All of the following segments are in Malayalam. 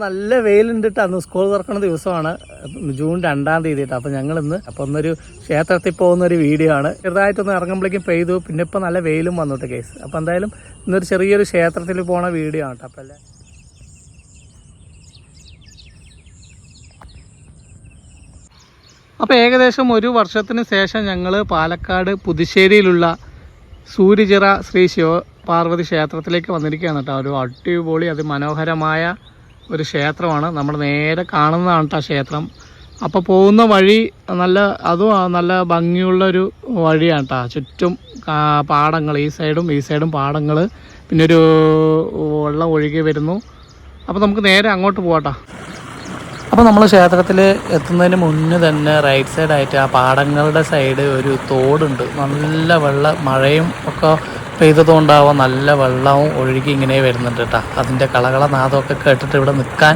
നല്ല വെയിലുണ്ട് കേട്ടോ. അന്ന് സ്കൂൾ തുറക്കുന്ന ദിവസമാണ്, ജൂൺ 2-ാം തീയതി കേട്ടോ. അപ്പോൾ ഞങ്ങളിന്ന് ഒന്നൊരു ക്ഷേത്രത്തിൽ പോകുന്നൊരു വീഡിയോ ആണ്. ചെറുതായിട്ടൊന്ന് ഇറങ്ങുമ്പോഴേക്കും പെയ്തു, പിന്നെ ഇപ്പോൾ നല്ല വെയിലും വന്നിട്ട് കേസ്. അപ്പോൾ എന്തായാലും ഇന്നൊരു ചെറിയൊരു ക്ഷേത്രത്തിൽ പോണ വീഡിയോ ആണ് കേട്ടോ. അപ്പോൾ അല്ലേ അപ്പോൾ ഏകദേശം ഒരു വർഷത്തിന് ശേഷം ഞങ്ങൾ പാലക്കാട് പുതുശ്ശേരിയിലുള്ള സൂര്യചിറ ശ്രീ ശിവപാർവതി ക്ഷേത്രത്തിലേക്ക് വന്നിരിക്കുകയാണ് കേട്ടോ. ഒരു അടിപൊളി അതിമനോഹരമായ ഒരു ക്ഷേത്രമാണ്. നമ്മൾ നേരെ കാണുന്നതാണ് കേട്ടോ ക്ഷേത്രം. അപ്പോൾ പോകുന്ന വഴി നല്ല ഭംഗിയുള്ളൊരു വഴിയാണ് കേട്ടോ. ചുറ്റും പാടങ്ങൾ, ഈ സൈഡും പാടങ്ങൾ, പിന്നെ ഒരു വെള്ളം ഒഴുകി വരുന്നു. അപ്പോൾ നമുക്ക് നേരെ അങ്ങോട്ട് പോകാട്ടോ. അപ്പോൾ നമ്മൾ ക്ഷേത്രത്തിൽ എത്തുന്നതിന് മുന്നേ തന്നെ റൈറ്റ് സൈഡായിട്ട് ആ പാടങ്ങളുടെ സൈഡ് ഒരു തോടുണ്ട്. നല്ല മഴയും ഒക്കെ പെയ്തതുകൊണ്ടാവാം നല്ല വെള്ളവും ഒഴുകി ഇങ്ങനെ വരുന്നുണ്ട് കേട്ടോ. അതിൻ്റെ കളകള നാദമൊക്കെ കേട്ടിട്ട് ഇവിടെ നിൽക്കാൻ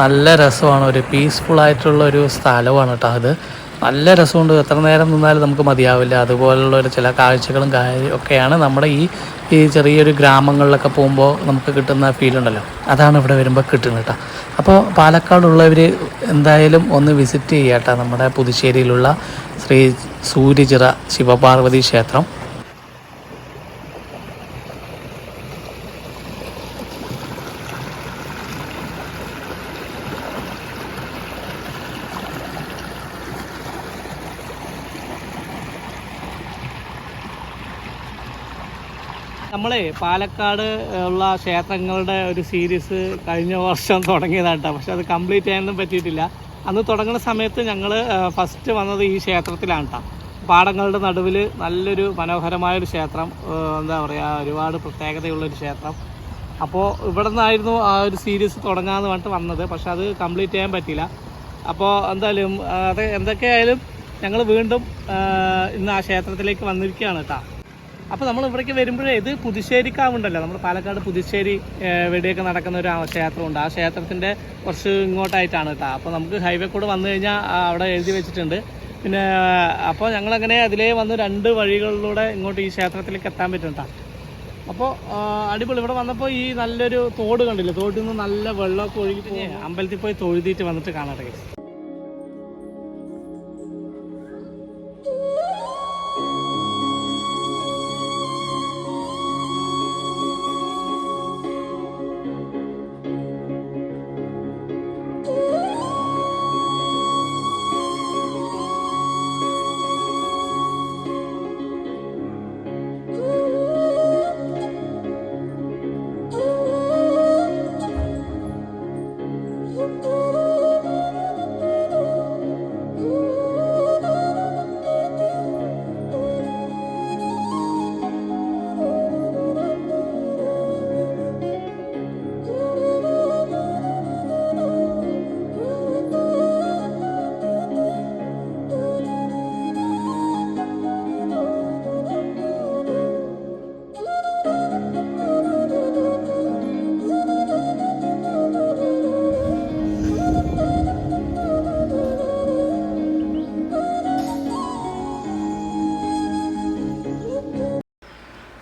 നല്ല രസമാണ്. ഒരു പീസ്ഫുള്ളായിട്ടുള്ളൊരു സ്ഥലമാണ് കേട്ടോ. അത് നല്ല രസമുണ്ട്. എത്ര നേരം നിന്നാലും നമുക്ക് മതിയാവില്ല. അതുപോലുള്ള ചില കാഴ്ചകളും ഒക്കെയാണ് നമ്മുടെ ഈ ചെറിയൊരു ഗ്രാമങ്ങളിലൊക്കെ പോകുമ്പോൾ നമുക്ക് കിട്ടുന്ന ഫീലുണ്ടല്ലോ, അതാണ് ഇവിടെ വരുമ്പോൾ കിട്ടുന്നത് കേട്ടോ. അപ്പോൾ പാലക്കാടുള്ളവർ എന്തായാലും ഒന്ന് വിസിറ്റ് ചെയ്യുക കേട്ടോ നമ്മുടെ പുതുശ്ശേരിയിലുള്ള ശ്രീ സൂര്യചിറ ശിവപാർവതി ക്ഷേത്രം. നമ്മളെ പാലക്കാട് ഉള്ള ക്ഷേത്രങ്ങളുടെ ഒരു സീരീസ് കഴിഞ്ഞ വർഷം തുടങ്ങിയതാണ് കേട്ടോ. പക്ഷെ അത് കംപ്ലീറ്റ് ചെയ്യാനൊന്നും പറ്റിയിട്ടില്ല. അന്ന് തുടങ്ങുന്ന സമയത്ത് ഞങ്ങൾ ഫസ്റ്റ് വന്നത് ഈ ക്ഷേത്രത്തിലാണ് കേട്ടോ. പാടങ്ങളുടെ നടുവിൽ നല്ലൊരു മനോഹരമായൊരു ക്ഷേത്രം, എന്താ പറയുക, ഒരുപാട് പ്രത്യേകതയുള്ളൊരു ക്ഷേത്രം. അപ്പോൾ ഇവിടെ നിന്നായിരുന്നു ആ ഒരു സീരീസ് തുടങ്ങാമെന്ന് പറഞ്ഞിട്ട് വന്നത്. പക്ഷെ അത് കംപ്ലീറ്റ് ചെയ്യാൻ പറ്റിയില്ല. അപ്പോൾ എന്തായാലും അത് എന്തൊക്കെയായാലും ഞങ്ങൾ വീണ്ടും ഇന്ന് ആ ക്ഷേത്രത്തിലേക്ക് വന്നിരിക്കുകയാണ് കേട്ടോ. അപ്പോൾ നമ്മൾ ഇവിടേക്ക് വരുമ്പോഴേ ഇത് പുതുശ്ശേരിക്കാവുണ്ടല്ലോ, നമ്മൾ പാലക്കാട് പുതുശ്ശേരി വെടിയൊക്കെ നടക്കുന്ന ഒരു ക്ഷേത്രമുണ്ട്. ആ ക്ഷേത്രത്തിൻ്റെ കുറച്ച് ഇങ്ങോട്ടായിട്ടാണ് കേട്ടോ. അപ്പോൾ നമുക്ക് ഹൈവേ കൂടെ വന്നു കഴിഞ്ഞാൽ അവിടെ എഴുതി വെച്ചിട്ടുണ്ട്. പിന്നെ അപ്പോൾ ഞങ്ങളങ്ങനെ അതിലേ വന്ന് 2 വഴികളിലൂടെ ഇങ്ങോട്ട് ഈ ക്ഷേത്രത്തിലേക്ക് എത്താൻ പറ്റും കേട്ടോ. അപ്പോൾ അടിപൊളി. ഇവിടെ വന്നപ്പോൾ ഈ നല്ലൊരു തോട് കണ്ടില്ലേ, തോട്ടിൽ നിന്ന് നല്ല വെള്ളമൊക്കെ ഒഴുകിയിട്ട് അമ്പലത്തിൽ പോയി തൊഴുതിയിട്ട് വന്നിട്ട് കാണാട്ടെ.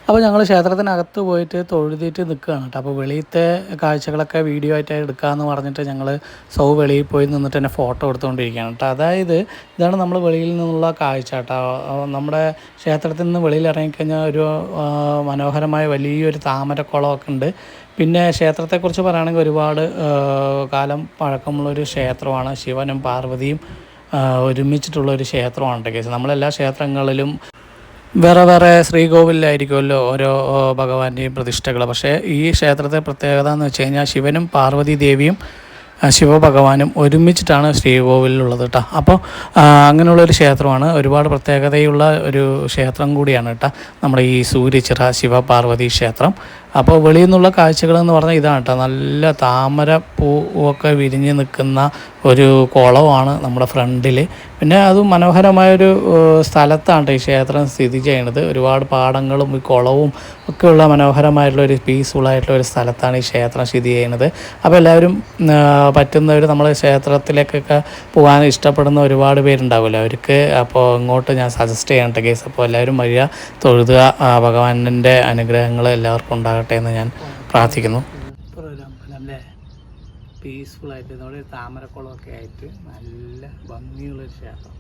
അപ്പോൾ ഞങ്ങൾ ക്ഷേത്രത്തിനകത്ത് പോയിട്ട് തൊഴുതിയിട്ട് നിൽക്കുകയാണ് കേട്ടോ. അപ്പോൾ വെളിയിലത്തെ കാഴ്ചകളൊക്കെ വീഡിയോ ആയിട്ട് എടുക്കാമെന്ന് പറഞ്ഞിട്ട് ഞങ്ങൾ വെളിയിൽ പോയി നിന്നിട്ട് തന്നെ ഫോട്ടോ എടുത്തുകൊണ്ടിരിക്കുകയാണ് കേട്ടോ. അതായത് ഇതാണ് നമ്മൾ വെളിയിൽ നിന്നുള്ള കാഴ്ച കേട്ടോ. നമ്മുടെ ക്ഷേത്രത്തിൽ നിന്ന് വെളിയിൽ ഇറങ്ങിക്കഴിഞ്ഞാൽ ഒരു മനോഹരമായ വലിയൊരു താമരക്കുളമൊക്കെ ഉണ്ട്. പിന്നെ ക്ഷേത്രത്തെക്കുറിച്ച് പറയുകയാണെങ്കിൽ ഒരുപാട് കാലം പഴക്കമുള്ളൊരു ക്ഷേത്രമാണ്. ശിവനും പാർവതിയും ഒരുമിച്ചിട്ടുള്ളൊരു ക്ഷേത്രമാണ് കേസ്. നമ്മളെല്ലാ ക്ഷേത്രങ്ങളിലും വേറെ ശ്രീകോവിലായിരിക്കുമല്ലോ ഓരോ ഭഗവാന്റെയും പ്രതിഷ്ഠകൾ. പക്ഷേ ഈ ക്ഷേത്രത്തെ പ്രത്യേകത എന്ന് വെച്ച് കഴിഞ്ഞാൽ ശിവനും പാർവതി ദേവിയും ശിവഭഗവാനും ഒരുമിച്ചിട്ടാണ് ശ്രീകോവിലുള്ളത് കേട്ടോ. അപ്പോൾ അങ്ങനെയുള്ളൊരു ക്ഷേത്രമാണ്. ഒരുപാട് പ്രത്യേകതയുള്ള ഒരു ക്ഷേത്രം കൂടിയാണ് കേട്ടോ നമ്മുടെ ഈ സൂര്യചിറ ശിവപാർവതി ക്ഷേത്രം. അപ്പോൾ വെളിയിൽ നിന്നുള്ള കാഴ്ചകളെന്ന് പറഞ്ഞാൽ ഇതാണ് കേട്ടോ. നല്ല താമര പൂവൊക്കെ വിരിഞ്ഞ് നിൽക്കുന്ന ഒരു കുളമാണ് നമ്മുടെ ഫ്രണ്ടിൽ. പിന്നെ അത് മനോഹരമായൊരു സ്ഥലത്താണ് ഈ ക്ഷേത്രം സ്ഥിതി ചെയ്യുന്നത്. ഒരുപാട് പാടങ്ങളും ഈ കുളവും ഒക്കെയുള്ള മനോഹരമായിട്ടുള്ളൊരു പീസ്ഫുള്ളായിട്ടുള്ള ഒരു സ്ഥലത്താണ് ഈ ക്ഷേത്രം സ്ഥിതി ചെയ്യുന്നത്. അപ്പോൾ എല്ലാവരും പറ്റുന്നവർ നമ്മൾ ക്ഷേത്രത്തിലേക്കൊക്കെ പോകാൻ ഇഷ്ടപ്പെടുന്ന ഒരുപാട് പേരുണ്ടാവില്ല അവർക്ക്. അപ്പോൾ ഇങ്ങോട്ട് ഞാൻ സജസ്റ്റ് ചെയ്യട്ടെ കേസ്. അപ്പോൾ എല്ലാവരും വരിക, തൊഴുതുക, ഭഗവാനിൻ്റെ അനുഗ്രഹങ്ങൾ എല്ലാവർക്കും ഉണ്ടാകട്ടെ എന്ന് ഞാൻ പ്രാർത്ഥിക്കുന്നു. പീസ്ഫുള്ളായിട്ട് നമ്മുടെ താമരക്കുളമൊക്കെ ആയിട്ട് നല്ല ഭംഗിയുള്ളൊരു ക്ഷേത്രം.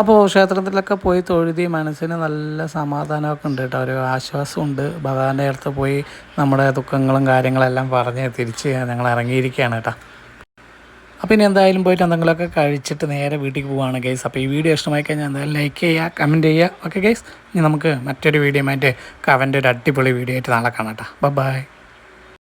അപ്പോൾ ക്ഷേത്രത്തിലൊക്കെ പോയി തൊഴുതി മനസ്സിന് നല്ല സമാധാനമൊക്കെ ഉണ്ട് കേട്ടോ, ഒരു ആശ്വാസമുണ്ട്. ഭഗവാന്റെ അടുത്ത് പോയി നമ്മുടെ ദുഃഖങ്ങളും കാര്യങ്ങളെല്ലാം പറഞ്ഞ് തിരിച്ച് ഞങ്ങൾ ഇറങ്ങിയിരിക്കുകയാണ് കേട്ടോ. അപ്പോൾ ഇനി എന്തായാലും പോയിട്ട് എന്തെങ്കിലുമൊക്കെ കഴിച്ചിട്ട് നേരെ വീട്ടിൽ പോവുകയാണ് ഗൈസ്. അപ്പോൾ ഈ വീഡിയോ ഇഷ്ടമായി കഴിഞ്ഞാൽ എന്തായാലും ലൈക്ക് ചെയ്യുക, കമൻറ്റ് ചെയ്യുക. ഓക്കെ ഗൈസ്, ഇനി നമുക്ക് മറ്റൊരു വീഡിയോ ആയിട്ട് കവൻ്റെ ഒരു അടിപൊളി വീഡിയോ ആയിട്ട് നാളെ കാണാം കേട്ടോ. ബൈ.